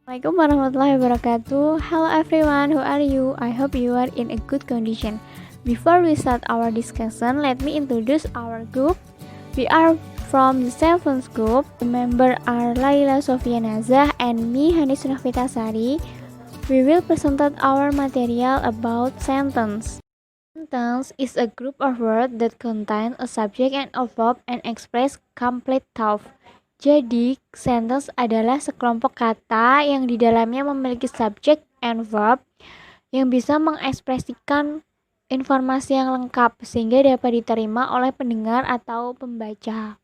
Assalamualaikum warahmatullahi wabarakatuh. Hello everyone, who are you? I hope you are in a good condition. Before we start our discussion, let me introduce our group. We are from the 7th group. The members are Laila Sofia Nazah and me, Hanis Nafita Sari. We will present our material about sentence. Sentence is a group of words that contain a subject and a verb and express complete thought. Jadi, sentence adalah sekelompok kata yang di dalamnya memiliki subjek and verb yang bisa mengekspresikan informasi yang lengkap sehingga dapat diterima oleh pendengar atau pembaca.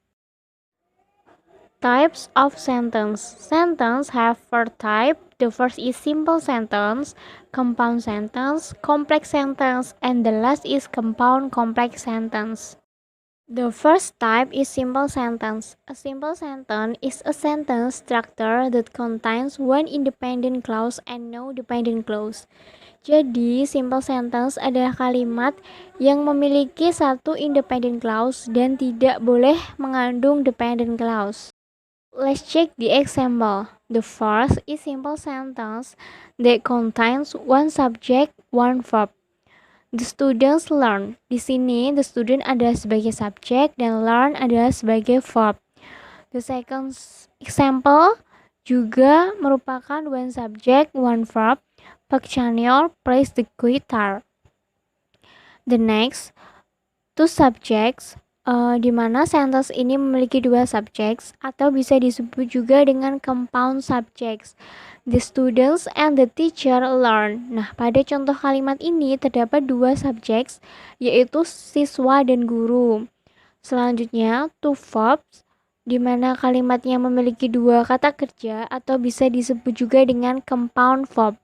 Types of sentence. Sentence have four types. The first is simple sentence, compound sentence, complex sentence, and the last is compound complex sentence. The first type is simple sentence. A simple sentence is a sentence structure that contains one independent clause and no dependent clause. Jadi, simple sentence adalah kalimat yang memiliki satu independent clause dan tidak boleh mengandung dependent clause. Let's check the example. The first is simple sentence that contains one subject, one verb. The students learn. Di sini, the student adalah sebagai subjek dan learn adalah sebagai verb. The second example juga merupakan one subject, one verb. Park Chanyeol plays the guitar. The next, two subjects, di mana sentence ini memiliki dua subjects atau bisa disebut juga dengan compound subjects. The students and the teacher learn. Nah, pada contoh kalimat ini terdapat dua subjects, yaitu siswa dan guru. Selanjutnya, two verbs, di mana kalimatnya memiliki dua kata kerja atau bisa disebut juga dengan compound verb.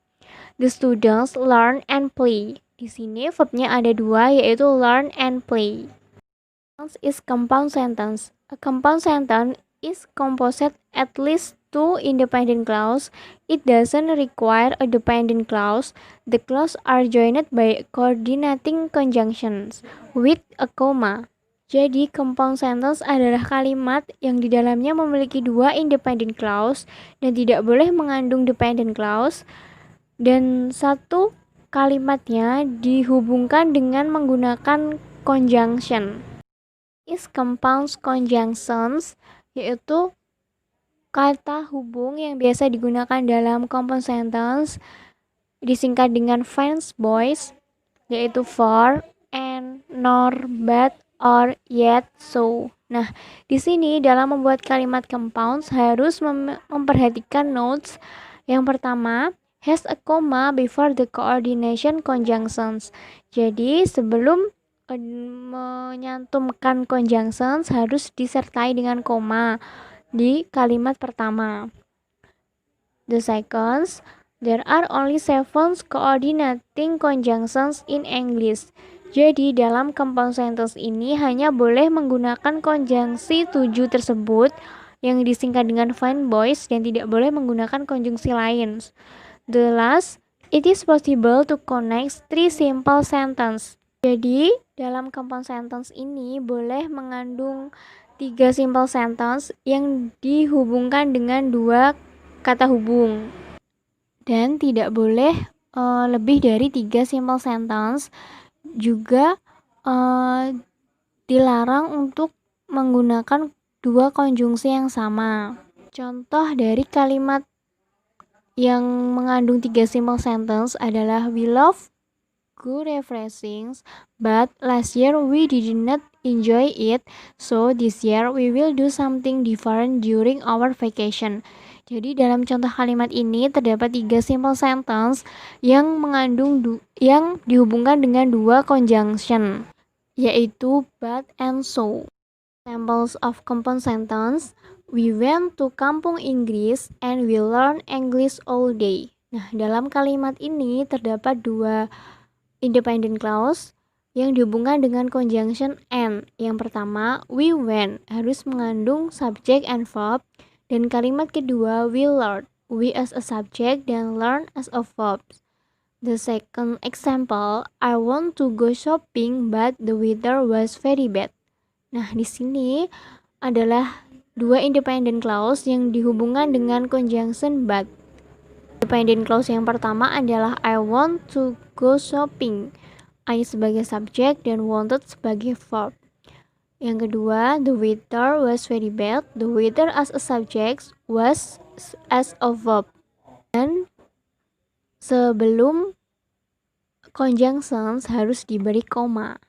The students learn and play. Di sini verbnya ada dua, yaitu learn and play. Is compound sentence. A compound sentence is composed at least two independent clause. It doesn't require a dependent clause. The clause are joined by coordinating conjunctions with a comma. Jadi, compound sentence adalah kalimat yang di dalamnya memiliki dua independent clause dan tidak boleh mengandung dependent clause, dan satu kalimatnya dihubungkan dengan menggunakan conjunction. Is compound conjunctions, yaitu kata hubung yang biasa digunakan dalam compound sentence, disingkat dengan fans boys, yaitu for, and, nor, but, or, yet, so. Nah, di sini dalam membuat kalimat compounds harus memperhatikan notes. Yang pertama, has a comma before the coordination conjunctions. Jadi, sebelum menyantumkan conjunctions harus disertai dengan koma di kalimat pertama. The second, there are only 7 coordinating conjunctions in English. Jadi dalam compound sentence ini hanya boleh menggunakan konjungsi 7 tersebut yang disingkat dengan fine boys dan tidak boleh menggunakan konjungsi lain. The last, it is possible to connect 3 simple sentence. Jadi dalam compound sentence ini boleh mengandung 3 simple sentence yang dihubungkan dengan 2 kata hubung, dan tidak boleh lebih dari 3 simple sentence. Juga dilarang untuk menggunakan 2 konjungsi yang sama. Contoh dari kalimat yang mengandung 3 simple sentence adalah we love good refreshings, but last year we did not enjoy it, so this year we will do something different during our vacation. Jadi dalam contoh kalimat ini terdapat 3 simple sentence yang mengandung yang dihubungkan dengan 2 conjunction, yaitu but and so. Examples of compound sentence: we went to Kampung Inggris and we learned English all day. Nah, dalam kalimat ini terdapat 2 independent clause yang dihubungkan dengan conjunction and. Yang pertama, we went harus mengandung subject and verb, dan kalimat kedua, we learned, we as a subject dan learn as a verb. The second example, I want to go shopping but the weather was very bad. Nah, di sini adalah 2 independent clause yang dihubungkan dengan conjunction but. Dependent clause yang pertama adalah I want to go shopping. I sebagai subjek dan wanted sebagai verb. Yang kedua, the weather was very bad. The weather as a subject was as a verb. Dan sebelum conjunctions harus diberi koma.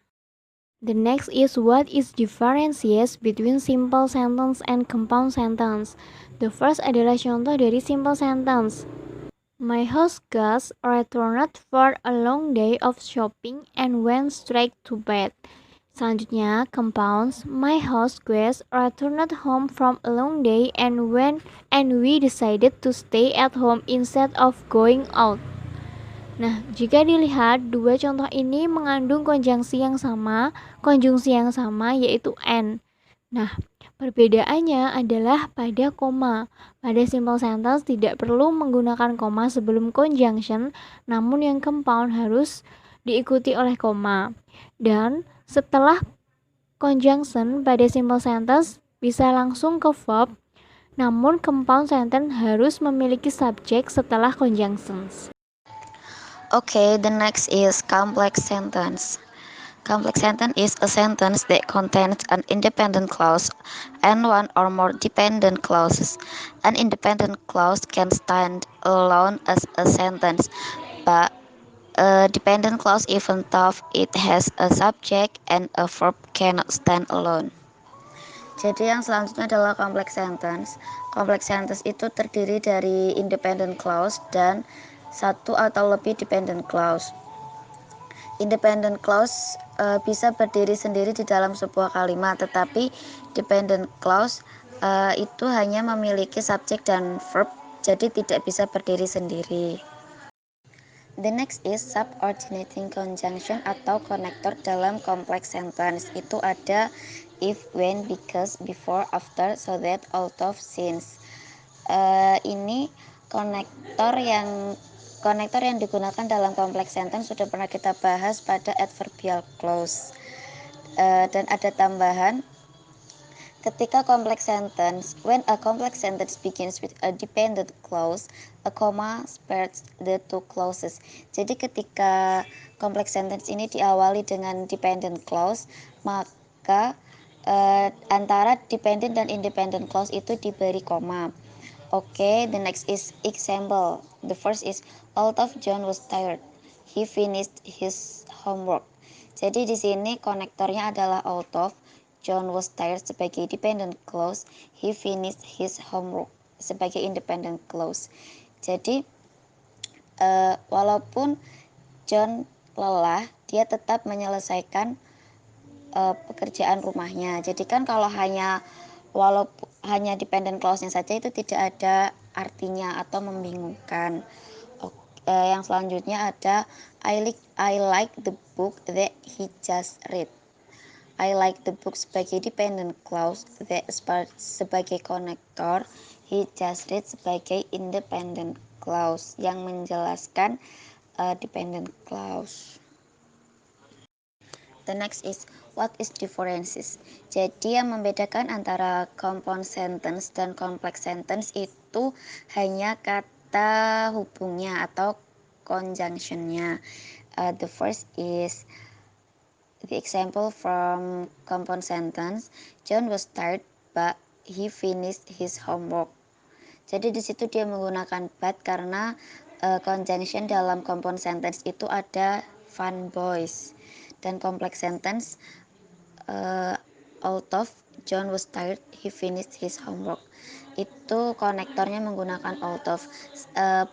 The next is what is differentiates between simple sentence and compound sentence. The first adalah contoh dari simple sentence. My host guest returned for a long day of shopping and went straight to bed. Selanjutnya, compounds. My house guest returned home from a long day and we decided to stay at home instead of going out. Nah, jika dilihat dua contoh ini mengandung konjungsi yang sama yaitu and. Nah, perbedaannya adalah pada koma. Pada simple sentence tidak perlu menggunakan koma sebelum conjunction, namun yang compound harus diikuti oleh koma. Dan setelah conjunction pada simple sentence bisa langsung ke verb, namun compound sentence harus memiliki subjek setelah conjunctions. Okay, the next is complex sentence. Complex sentence is a sentence that contains an independent clause and one or more dependent clauses. An independent clause can stand alone as a sentence, but a dependent clause, even though it has a subject and a verb, cannot stand alone. Jadi yang selanjutnya adalah complex sentence. Complex sentence itu terdiri dari independent clause dan satu atau lebih dependent clause. Independent clause bisa berdiri sendiri di dalam sebuah kalimat, tetapi dependent clause itu hanya memiliki subjek dan verb, jadi tidak bisa berdiri sendiri. The next is subordinating conjunction atau konektor dalam complex sentence. Itu ada if, when, because, before, after, so that, although, since. Ini konektor yang digunakan dalam complex sentence sudah pernah kita bahas pada adverbial clause. Dan ada tambahan, ketika complex sentence, when a complex sentence begins with a dependent clause, a comma separates the two clauses. Jadi ketika complex sentence ini diawali dengan dependent clause, maka antara dependent dan independent clause itu diberi koma. Okay, the next is example. The first is, although John was tired, he finished his homework. Jadi di sini konektornya adalah although John was tired sebagai dependent clause, he finished his homework sebagai independent clause. Jadi walaupun John lelah, dia tetap menyelesaikan pekerjaan rumahnya. Jadi kan kalau walaupun hanya dependent clause-nya saja itu tidak ada artinya atau membingungkan. Yang selanjutnya ada I like the book that he just read. I like the book sebagai dependent clause, that sebagai konektor, he just read sebagai independent clause yang menjelaskan dependent clause. The next is what is differences. Jadi yang membedakan antara compound sentence dan complex sentence itu hanya kata hubungnya atau conjunctionnya. The first is the example from compound sentence, John was tired but he finished his homework. Jadi di situ dia menggunakan but karena conjunction dalam compound sentence itu ada fun boys. Dan complex sentence, although John was tired, he finished his homework. Itu konektornya menggunakan although.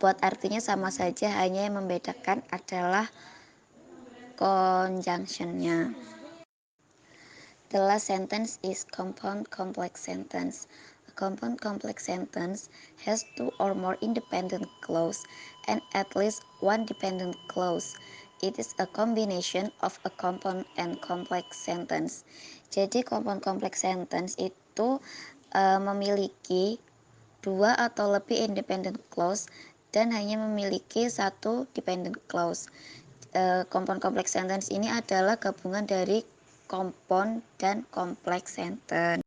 Buat artinya sama saja, hanya yang membedakan adalah conjunctionnya. The last sentence is compound complex sentence. A compound complex sentence has two or more independent clauses and at least one dependent clause. It is a combination of a compound and complex sentence. Jadi compound complex sentence itu memiliki dua atau lebih independent clause dan hanya memiliki satu dependent clause. Compound complex sentence ini adalah gabungan dari compound dan complex sentence.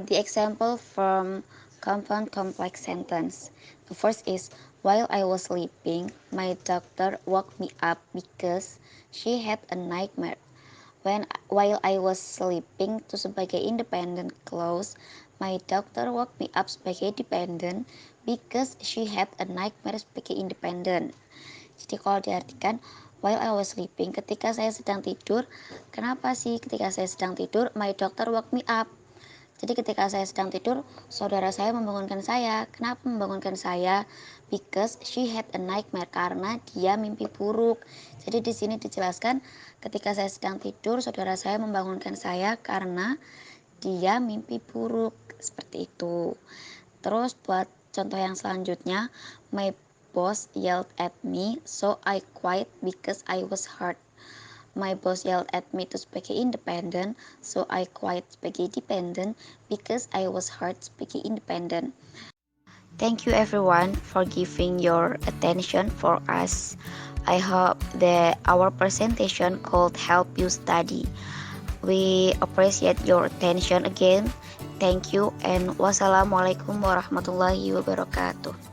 The example from compound complex sentence. The first is, while I was sleeping, my doctor woke me up because she had a nightmare. While I was sleeping itu sebagai independent clause, my doctor woke me up sebagai dependent because she had a nightmare sebagai independent. Jadi kalau diartikan while I was sleeping, ketika saya sedang tidur, kenapa sih ketika saya sedang tidur my doctor woke me up? Jadi ketika saya sedang tidur, saudara saya membangunkan saya. Kenapa membangunkan saya? Because she had a nightmare, karena dia mimpi buruk. Jadi di sini dijelaskan ketika saya sedang tidur, saudara saya membangunkan saya karena dia mimpi buruk. Seperti itu. Terus buat contoh yang selanjutnya, my boss yelled at me, so I quit because I was hurt. My boss yelled at me to sebagai independent, so I quit sebagai dependent because I was hurt sebagai independent. Thank you everyone for giving your attention for us. I hope that our presentation could help you study. We appreciate your attention again. Thank you and wassalamualaikum warahmatullahi wabarakatuh.